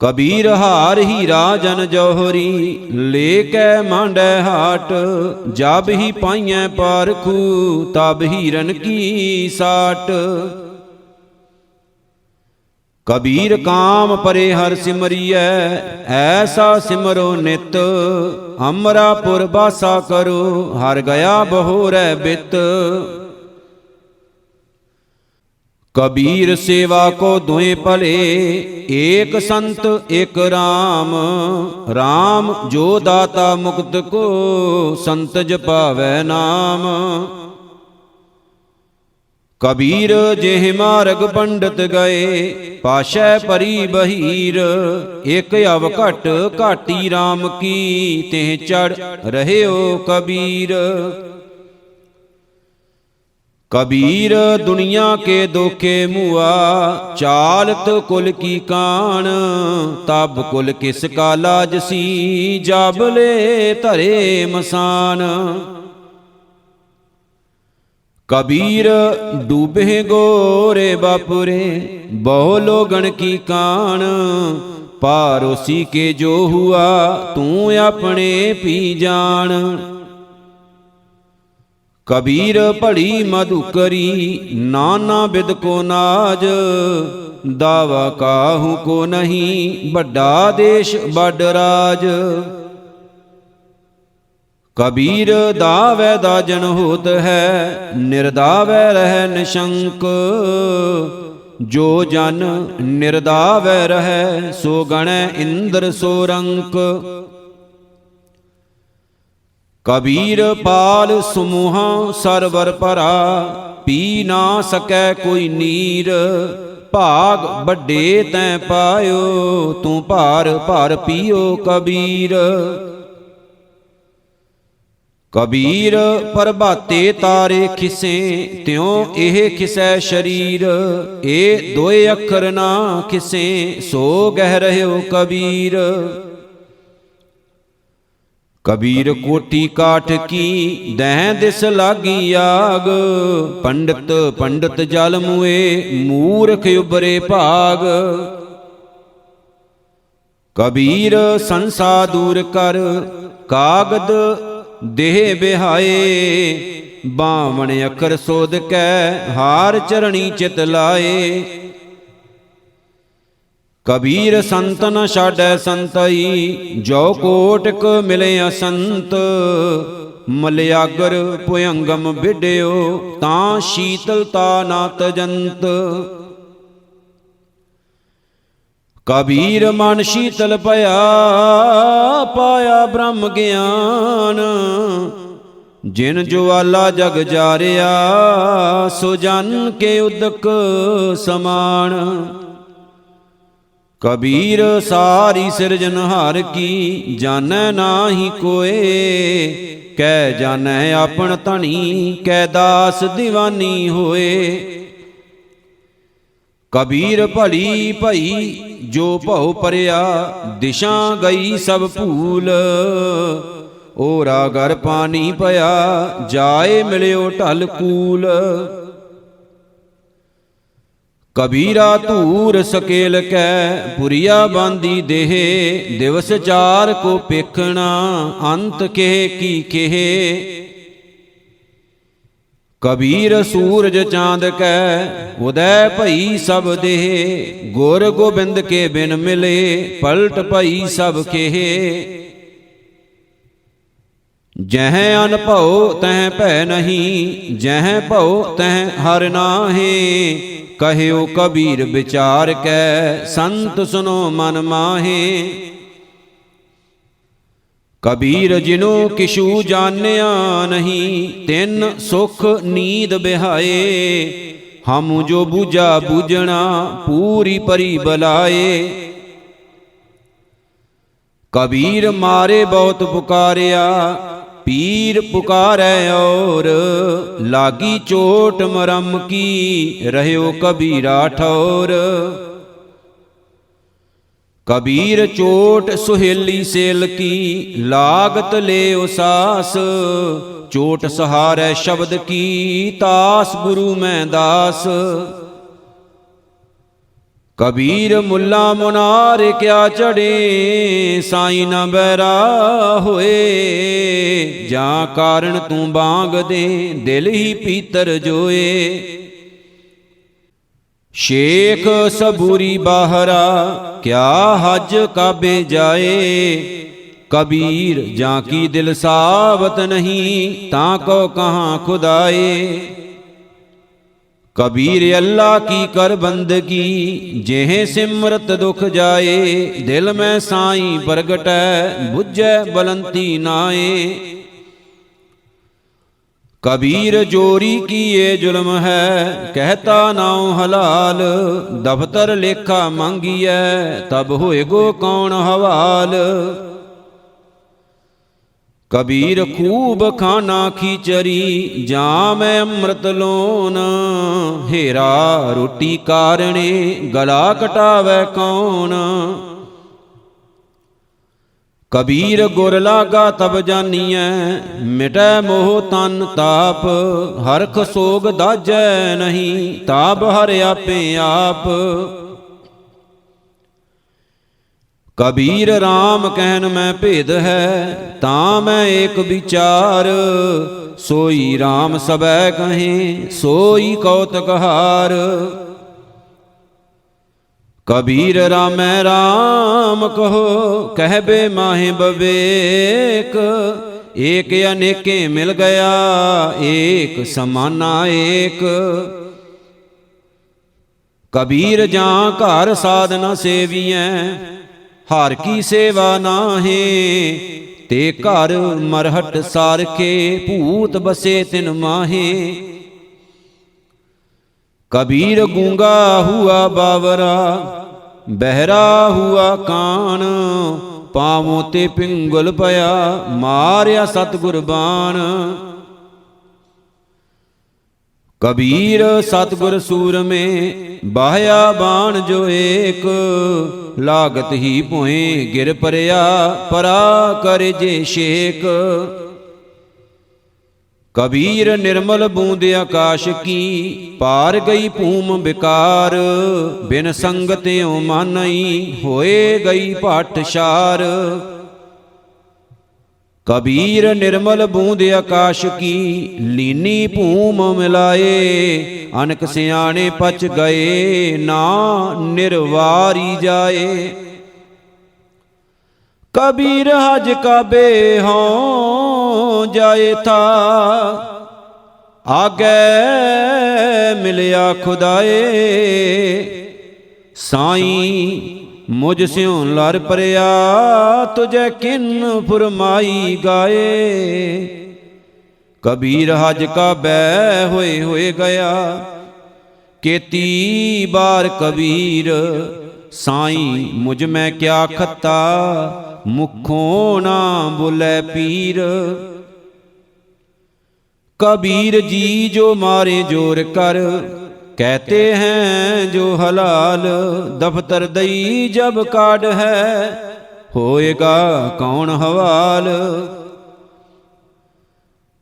ਕਬੀਰ ਹਾਰ ਹੀਰਾ ਜਨ ਜੋਹਰੀ, ਲੈ ਕੇ ਮਾਂਡੈ ਹਾਟ। ਜਬ ਹੀ ਪਾਈਐ ਪਾਰਖੂ, ਤਬ ਹੀਰਨ ਕੀ ਸਾਟ। ਕਬੀਰ ਕਾਮ ਪਰੇ ਹਰ ਸਿਮਰੀਐ, ਐਸਾ ਸਿਮਰੋ ਨਿਤ। ਅਮਰਾਪੁਰ ਬਾਸਾ ਕਰੋ, ਹਰ ਗਿਆ ਬਹੋਰੈ ਬਿਤ। ਕਬੀਰ ਸੇਵਾ ਕੋ ਦੁਇ ਭਲੇ, ਏਕ ਸੰਤ ਏਕ ਰਾਮ। ਰਾਮ ਜੋ ਦਾਤਾ ਮੁਕਤ ਕੋ, ਸੰਤ ਜਪਾਵੈ ਨਾਮ। ਕਬੀਰ ਜਿਹ ਮਾਰਗ ਪੰਡਤ ਗਏ, ਪਾਸ਼ੈ ਪਰੀ ਬਹੀਰ। ਇਕ ਅਵ ਘਟ ਘਾਟੀ ਰਾਮ ਕੀ, ਤਿਹ ਚੜ ਰਹਿਓ ਕਬੀਰ। कबीर दुनिया के दोखे मुआ, चालत कुल की कान। तब कुल किसका लाजसी, जाबले धरे मसान। कबीर डूबे गोरे बापुरे, बहु लोगन की कान। पारोसी के जो हुआ, तू अपने पी जान। कबीर पढ़ी मधुकरी, नाना बिद को नाज। दावा काहू को नहीं, बड़ा देश बड़ राज। कबीर दावै दाजन होत है, निर्दावै रह निशंक। जो जन निर्दावै रह, सो गणै इंद्र सो रंक। कबीर पाल समूहा सरवर भरा, पी ना सकै कोई नीर। भाग बड़े तैं पायो, तू भार भर पियो कबीर। कबीर प्रभाते तारे खिसे, त्यों एह खिसै शरीर। ए दोए अखर ना खिसे, सो गह रह्यो कबीर। कबीर कोटी काठ की, दह दिस लागी आग। पंडित पंडित जल मुए, मूर्ख उबरे भाग। कबीर संसा दूर कर, कागद देह बिहाए। बावण अखर सोध कै, हार चरणी चित लाए। कबीर संत न छाडै संतई, जो कोटक मिले असंत। मलयागर भुयंगम बिड्यो, तां शीतलता ना तजंत। कबीर मन शीतल पया, पाया ब्रह्म ज्ञान। जिन ज्वाला जग जारिया, सो जन के उदक समान। कबीर सारी सिरजनहार की, जानै नाहि कोय। कै जानै आपन धनी, कै दास दीवानी होए। कबीर भली भई जो भौ परिया, दिशा गई सब भूल। ओरा घर पानी पया, जाए मिलियो ढल कूल। कबीरा धूर सकेल कै, पुरिया बांदी देह। दिवस चार को पेखना, अंत केह की केह। ਕਬੀਰ ਸੂਰਜ ਚਾਂਦ ਕੈ ਉਦੈ ਭਈ ਸਭ ਦੇਹ, ਗੁਰ ਗੋਬਿੰਦ ਕੇ ਬਿਨ ਮਿਲੇ ਪਲਟ ਭਈ ਸਭ ਖੇਹ। ਜਹ ਅਨ ਭਉ ਤਹ ਭੈ ਨਹੀਂ, ਜਹ ਭਉ ਤਹ ਹਰਿ ਨਾਹੀਂ। ਕਹਿਓ ਕਬੀਰ ਵਿਚਾਰ ਕੈ ਸੰਤ ਸੁਨੋ ਮਨ ਮਾਹੇ। ਕਬੀਰ ਜਿਨੋ ਕਿਛੂ ਜਾਣਿਆ ਨਹੀਂ, ਤਿਨ ਸੁਖ ਨੀਂਦ ਬਿਹਾਏ। ਹਮ ਜੋ ਬੂਝਾ ਬੂਝਣਾ ਪੂਰੀ ਪਰੀ ਬਲਾਏ। ਕਬੀਰ ਮਾਰੇ ਬਹੁਤ ਪੁਕਾਰਿਆ, ਪੀਰ ਪੁਕਾਰੈ ਔਰ। ਲਾਗੀ ਚੋਟ ਮਰਮ ਕੀ, ਰਹਿਓ ਕਬੀਰਾ ਠੌਰ। ਕਬੀਰ ਚੋਟ ਸੁਹੇਲੀ ਸੇਲ ਕੀ, ਲਾਗਤ ਲਿਓ ਸਾਸ। ਚੋਟ ਸਹਾਰੈ ਸ਼ਬਦ ਕੀ, ਤਾਸ ਗੁਰੂ ਮੈਂ ਦਾਸ। ਕਬੀਰ ਮੁੱਲਾ ਮੁਨਾਰ ਕਿਆ ਚੜੇ, ਸਾਈ ਨਾ ਬੈਰਾ ਹੋਏ। ਜਾਂ ਕਾਰਨ ਤੂੰ ਬਾਂਗ ਦੇ, ਦਿਲ ਹੀ ਪੀਤਰ ਜੋਏ। ਸ਼ੇਖ ਸਬੂਰੀ ਬਾਹਰਾ, ਕਿਆ ਹਜ ਕਾਬੇ ਜਾਏ। ਕਬੀਰ ਜਾਂ ਕੀ ਦਿਲ ਸਾਬਤ ਨਹੀਂ, ਤਾਂ ਕੋ ਕਹਾਂ ਖੁਦਾਏ। ਕਬੀਰ ਅੱਲਾ ਕੀ ਕਰ ਬੰਦਗੀ, ਜਿਹੇ ਸਿਮਰਤ ਦੁਖ ਜਾਏ। ਦਿਲ ਮੈਂ ਸਾਈਂ ਪ੍ਰਗਟੈ, ਬੁਝੈ ਬਲੰਤੀ ਨਾਏ। ਕਬੀਰ ਜੋਰੀ ਕੀਏ ਜ਼ੁਲਮ ਹੈ, ਕਹਿਤਾ ਨਾਉ ਹਲਾਲ। ਦਫਤਰ ਲੇਖਾ ਮੰਗੀਐ, ਤਬ ਹੋਏਗੋ ਕੌਣ ਹਵਾਲ। ਕਬੀਰ ਖੂਬ ਖਾਨਾ ਖੀਚਰੀ, ਜਾਂ ਮੈਂ ਅੰਮ੍ਰਿਤ ਲੋਨ। ਹੇਰਾ ਰੋਟੀ ਕਾਰਣੇ, ਗਲਾ ਕਟਾਵੈ ਕੌਣ। ਕਬੀਰ ਗੁਰ ਲਾਗਾ ਤਬ ਜਾਨੀਐ, ਮਿਟੈ ਮੋਹ ਤਨ ਤਾਪ। ਹਰਖ ਸੋਗ ਦਾਜੈ ਨਹੀਂ, ਤਾਪ ਹਰਿ ਆਪੇ ਆਪ। ਕਬੀਰ ਰਾਮ ਕਹਿਨ ਮੈਂ ਭੇਦ ਹੈ, ਤਾਂ ਮੈਂ ਏਕ ਵਿਚਾਰ। ਸੋਈ ਰਾਮ ਸਬੈ ਕਹੇ, ਸੋਈ ਕੌਤਕ ਹਾਰ। ਕਬੀਰ ਰਾਮੈ ਰਾਮ ਕਹੋ, ਕਹਿਬੇ ਮਾਹੇ ਬਵੇਕ। ਏਕ ਅਨੇਕੇ ਮਿਲ ਗਿਆ, ਏਕ ਸਮਾਨਾ ਏਕ। ਕਬੀਰ ਜਾਂ ਘਰ ਸਾਧਨਾ ਸੇਵੀਐ, ਹਰ ਕੀ ਸੇਵਾ ਨਾਹੇ। ਤੇ ਘਰ ਮਰਹਟ ਸਾਰਖੇ, ਭੂਤ ਬਸੇ ਤਿਨ ਮਾਹੇ। ਕਬੀਰ ਗੂੰਗਾ ਹੁਆ ਬਾਵਰਾ, ਬਹਿਰਾ ਹੁਆ ਕਾਨ। ਪਾਵੋਂ ਤੇ ਪਿੰਗਲ ਪਿਆ, ਮਾਰਿਆ ਸਤਿਗੁਰ ਬਾਣ। ਕਬੀਰ ਸਤਿਗੁਰ ਸੂਰਮੇ, ਬਾਹਿਆ ਬਾਣ ਜੋ ਏਕ। ਲਾਗਤ ਹੀ ਭੋਏ ਗਿਰ ਪਰਿਆ, ਪਰਾ ਕਰੇ ਜੇ ਸ਼ੇਕ। ਕਬੀਰ ਨਿਰਮਲ ਬੂੰਦ ਆਕਾਸ਼ ਕੀ, ਪਾਰ ਗਈ ਭੂਮ ਬਿਕਾਰ। ਬਿਨ ਸੰਗਤਿਓ ਮਾਨਈ, ਹੋਏ ਗਈ ਪਾਠਸ਼ਾਰ। ਕਬੀਰ ਨਿਰਮਲ ਬੂੰਦ ਆਕਾਸ਼ ਕੀ, ਲੀਨੀ ਭੂਮ ਮਿਲਾਏ। ਅਨਕ ਸਿਆਣੇ ਪਚ ਗਏ, ਨਾ ਨਿਰਵਾਰੀ ਜਾਏ। ਕਬੀਰ ਹਜ ਕਾਬੇ ਹੋਂ ਜਾਏ ਥਾ, ਆਗੇ ਮਿਲਿਆ ਖੁਦਾਏ। ਸਾਈਂ ਮੁਝ ਸਿਉ ਲਰ ਪਰਿਆ, ਤੁਝੈ ਕਿਨ ਫੁਰਮਾਈ ਗਾਏ। ਕਬੀਰ ਹਜ ਕਾਬੈ ਹੋਏ ਹੋਏ ਗਿਆ, ਕੇਤੀ ਬਾਰ ਕਬੀਰ। ਸਾਈਂ ਮੁਝ ਮੈਂ ਕਿਆ ਖੱਤਾ, ਮੁਖੋਂ ਨਾ ਬੋਲੇ ਪੀਰ। कबीर जी जो मारे जोर कर, कहते हैं जो हलाल। दफ्तर दई जब काट है, होएगा कौन हवाल।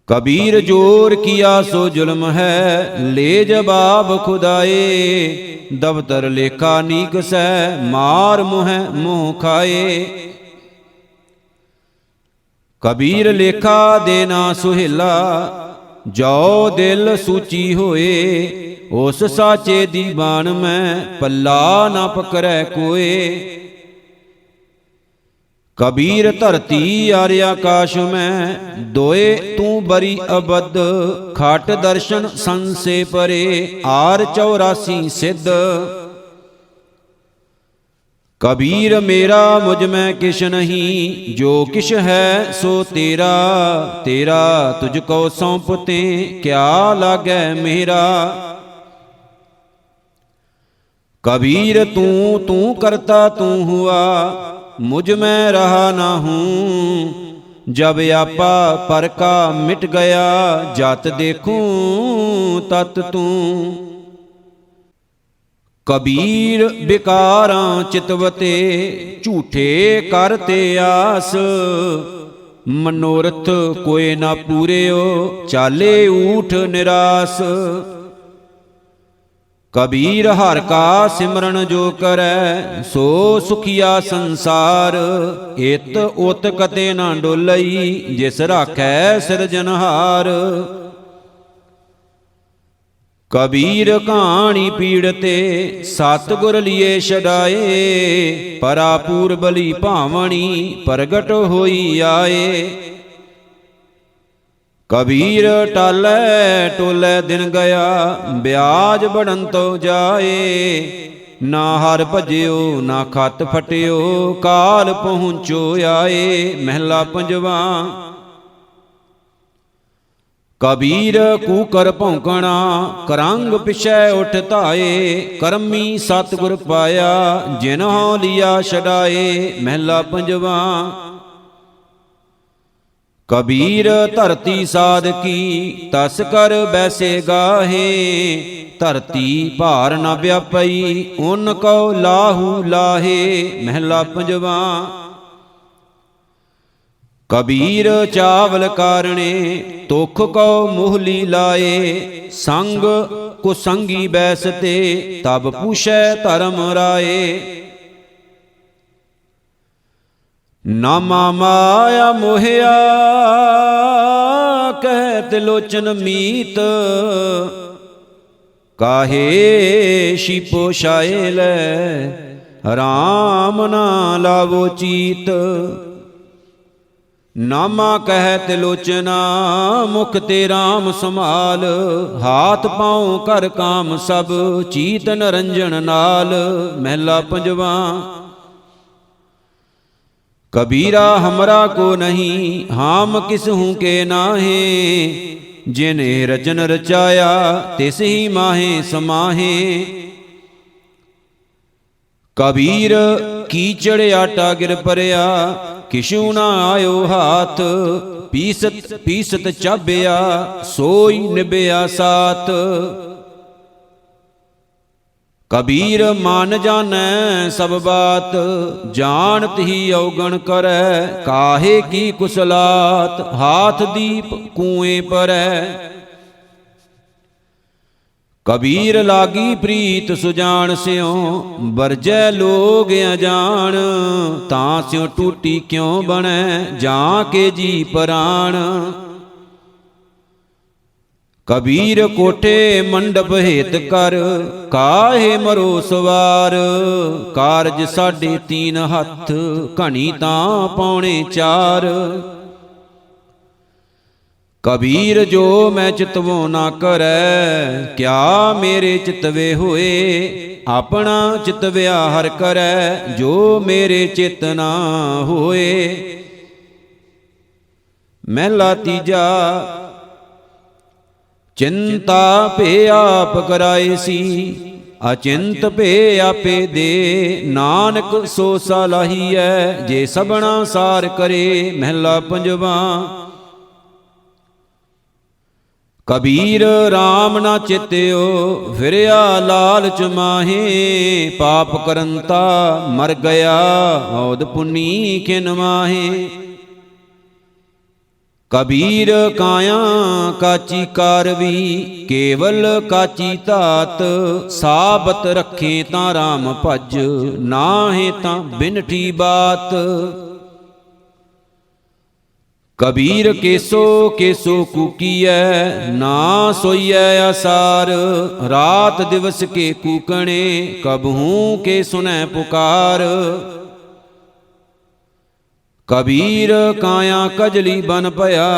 कबीर जोर किया सो जुल्म है, ले जवाब खुदाए। दफ्तर लेखा नीक सै, मार मुँह मुँह खाए। कबीर लेखा देना सुहेला, ਜੋ ਦਿਲ ਸੂਚੀ ਹੋਏ, ਉਸ ਸਾਚੇ ਦੀ ਬਾਣ ਮੈਂ ਪੱਲਾ ਨਾ ਪਕੜੈ ਕੋਏ। ਕਬੀਰ ਧਰਤੀ ਆਰਿ ਆਕਾਸ਼ ਮੈਂ, ਦੋਏ ਤੂੰ ਬਰੀ ਅਬਦ। ਖਾਟ ਦਰਸ਼ਨ ਸੰਸੇ ਪਰੇ, ਆਰ 84 ਸਿੱਧ। ਕਬੀਰ ਮੇਰਾ ਮੁਝ ਮੈਂ ਕਿਛ ਨਹੀਂ, ਜੋ ਕਿਛ ਹੈ ਸੋ ਤੇਰਾ। ਤੇਰਾ ਤੁਝ ਕੋ ਸੌਂਪਤੇ, ਕਿਆ ਲਾਗੈ ਮੇਰਾ। कबीर तू तू करता तू हुआ, मुझ में रहा ना हूँ। जब आपा पर का मिट गया, जात देखूं तत तू। कबीर बिकारां चितवते, झूठे करते आस। मनोरथ कोई ना पूरेओ, चाले ऊठ निरास। कबीर हर का सिमरन जो करै, सो सुखिया संसार। इत उत कते ना डोलई, जिस राखै सिरजनहार। कबीर कहानी पीड़ते, सतगुर लिए छड़ाए। परापूर बलि भावनी, प्रगट होई आए। कबीर टालै टोलै दिन गया, ब्याज बढ़न तो जाए। ना हर भजियो ना खत फटियो, काल पहुँचो आए। महला पंजवा। कबीर कूकर भौंकना, करंग पिछै उठ धाए। करमी सतगुर पाया, जिन्हों लिया छड़ाए। महला पंजवा। कबीर धरती साध की, तस कर बैसे गाहे। धरती भार न व्यापई, उन को लाहू लाहे। महला पंजवा। कबीर चावल कारणे, तुख को मोहली लाए। संग कुसंगी बैसते, तब पूछै धर्म राए। नामा माया मोहिया, कहत लोचन मीत। काहे शिपो शायल, राम ना लावो चीत। नामा कहत लोचना, मुख ते राम संभाल। हाथ पाँव कर काम सब, चीत नरंजन नाल। महला पंजवा। कबीरा हमरा को नहीं, हाम किसहूँ के नाहे। जिने रचन रचाया, तिस ही माहे समाहे। कबीर कीचड़ आटा गिर परया, किशु ना आयो हाथ। पीसत पीसत चाबिया, सोई निभया साथ। कबीर मान जानै सब बात, जानत ही अवगण करै। काहे की कुशलात, हाथ दीप कुएं परै। कबीर लागी प्रीत सुजान स्यों, बरजै लोग अजान। तां स्यों टूटी क्यों बनै, जां के जी प्राण। कबीर कोठे मंडप हेत कर, काहे मरो सवार। कारज साढ़े 3 हथ, घनी तां पौने 4। कबीर जो मैं चितवो ना करै, क्या मेरे चितवे होए। अपना चितव्या हर करै, जो मेरे चित ना होए। महला तीजा। चिंता पे आप कराए सी, अचिंत पे आपे दे। नानक सो सलाही है, जे सबना सार करे। महला पंजवा। कबीर राम ना चित्यो, फिरया लालच माहे। पाप करंता मर गया, औद पुनी खिन माहे। कबीर काया काची कारवी, केवल काची तात। साबत रखे तां राम भज, नाहे तां बिनठी बात। कबीर केसो केसो कूकीऐ, ना सोईऐ आसार। रात दिवस के कूकणे, कबहूँ के सुनै पुकार। कबीर काया कजली बन पया,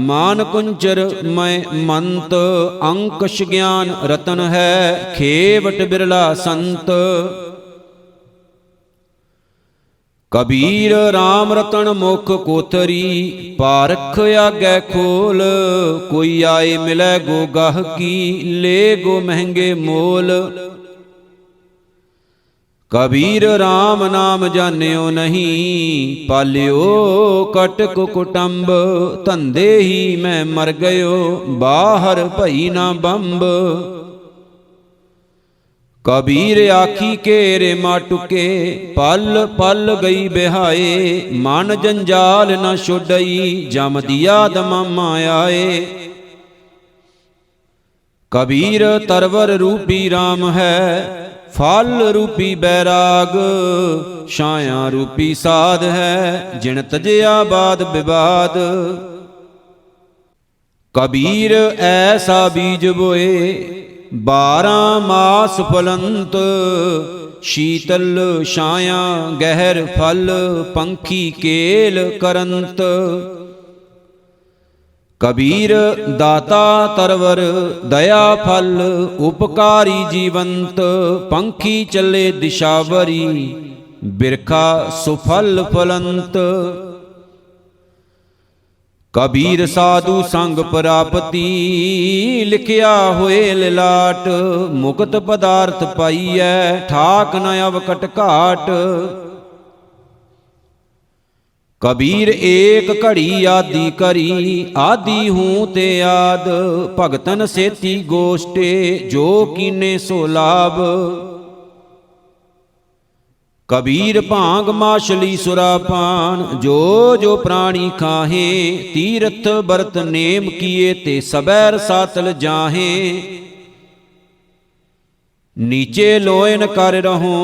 मान कुंचर मैं मंत। अंकश ज्ञान रतन है, खेवट बिरला संत। कबीर राम रतन मुख कोथरी, पारख आगे खोल। कोई आए मिलै गो गाहकी, ले गो महंगे मोल। कबीर राम नाम जान्यो नहीं, पाल्यो कटक कुटुंब। धंधे ही मैं मर गयो, बाहर भई ना बंब। कबीर आखी के रे माटुके, पल पल गई बिहाए। मन जंजाल न छुडई, जम दिया दमामा आए। कबीर तरवर रूपी राम है, फल रूपी बैराग। छाया रूपी साध है, जिन तजया बाद विवाद। कबीर ऐसा बीज बोए, 12 मास फलंत। शीतल छाया गहर फल, पंखी केल करंत। कबीर दाता तरवर दया फल, उपकारी जीवंत। पंखी चले दिशावरी, बिरखा सुफल फलंत। कबीर साधु संग प्रापति, लिखिया होए लिलाट। मुक्त पदार्थ पाइयै, ठाक न अवकट घाट। कबीर एक घड़ी आदि करी, आदि हूँ ते आद। भगतन सेती गोष्ठे, जो कीने सो लाभ। कबीर भांग माछली सुरापान, जो जो प्राणी खाहे। तीर्थ बरत नेम किए, ते सबैर सातल जाहे। नीचे लोयन कर रहो,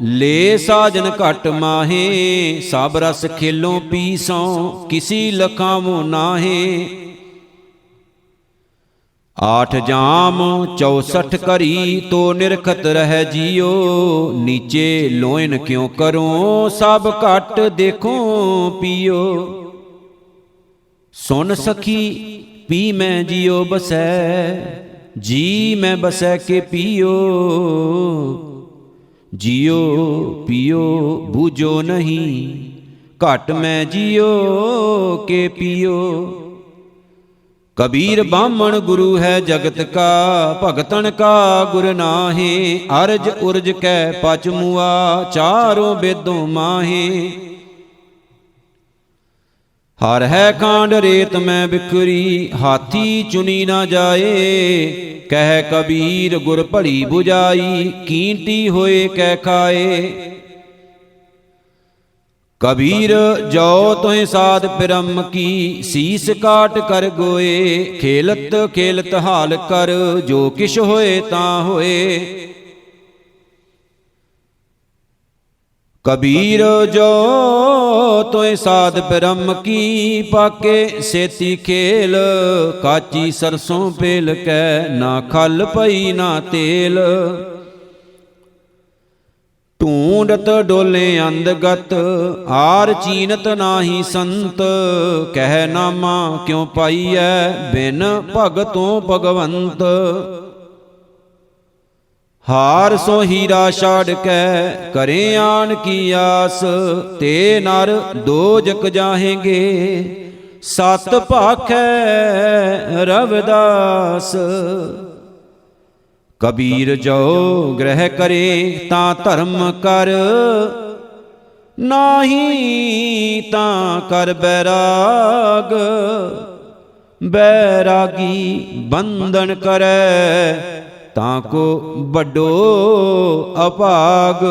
ले साजन घट माहे। सब रस खेलों पीसों, किसी लखावो नाहे। 8 जाम 64 करी, तो निरखत रह जियो। नीचे लोयन क्यों करो, सब घट देखो पियो। सुन सखी पी मैं जियो बसै, जी मैं बसै के पियो। जियो पियो बूझो नहीं, घट मैं जियो के पियो। कबीर बामण गुरु है जगत का, भगतन का गुर नाहे। अर्ज उर्ज कै पच मुआ, चारों वेदों माहे। हर है कांड रेत में बिखरी, हाथी चुनी ना जाए। कह कबीर गुर भली बुझाई, कींटी होए कै खाए। कबीर जो तुहें साध पिरम की, सीस काट कर गोए। खेलत खेलत हाल कर, जो किश होए ता होए। कबीर जो तुहें साध पिरम की, पाके सेती खेल। काची सरसों पेल कै, ना खल पई ना तेल। ढूंढत डोले अंधगत, आर चीनत नाही संत। कह नामा क्यों पाइयै, बिन भगतों भगवंत। हार सो हीरा छाड़ कै, करे आन की आस। ते नर दोजक जाहेंगे, सत भाखै रविदास। कबीर जो ग्रह करे, ता धर्म कर। नाही ता कर बैराग। बैरागी बंधन करे, ताको बड़ो अभाग।